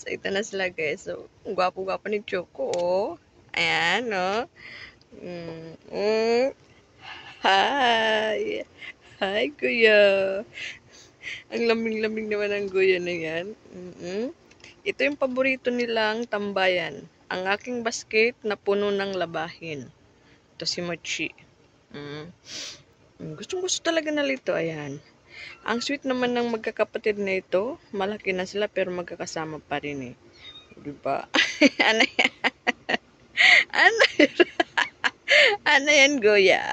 ito na sila guys. So, ang gwapo-gwapo ni Choco, oh. Ayan, oh. Hi! Hi, kuya! Ang lamig-lamig naman ng kuya na yan. Ito yung paborito nilang tambayan. Ang aking basket na puno ng labahin. Ito si Mochi. Gustong-gusto talaga nalito. Ayan. Ang sweet naman ng magkakapatid na ito. Malaki na sila pero magkakasama pa rin eh. Diba? Ano yan? Ano yan? Ano yan, Goya?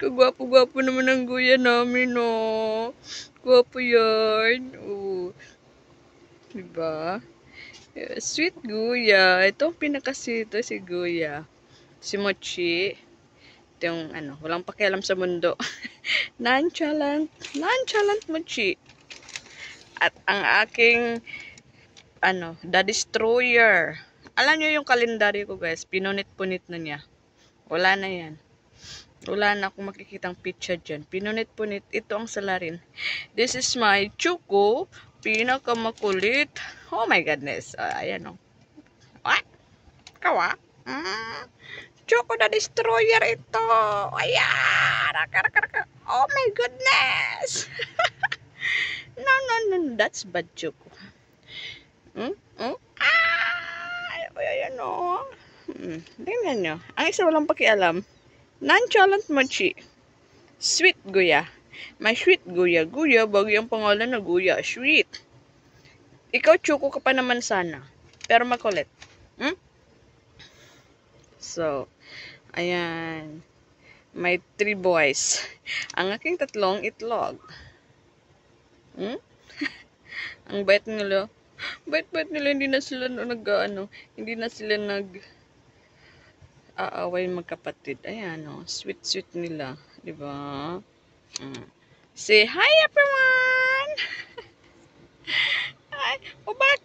Kagwapo-gwapo naman ang Goya namin, no? Gwapo yan. Oh. Diba? Sweet Goya. Ito ang pinakasito si Goya. Si Mochi. Ito yung, walang pakialam sa mundo. Nonchalant. Nonchalant Mochi. At ang aking, The Destroyer. Alam nyo yung kalendaryo ko, guys. Pinunit-punit na niya. Wala na yan. Wala na akong makikitang picture dyan. Pinunit-punit. Ito ang salarin. This is my Choco. Pinakamakulit. Oh my goodness. Ayan o. What? Kawa? Choco the Destroyer ito. Ayan. Oh my goodness. No. That's bad Choco. Ayan o. Tingnan nyo. Ang isa walang pakialam. Nonchalant Mochi. Sweet Goya. My sweet Goya. Goya, bagay ang pangalan na Goya. Sweet. Ikaw, Choco ka pa naman sana. Pero makulit. So, ayan. My 3 boys. Ang aking tatlong itlog. Ang bait nila. Bait nila. Hindi na sila hindi na sila aaway magkapatid. Ayan, sweet nila. Diba? Say hi, everyone! Hi! O, bakit?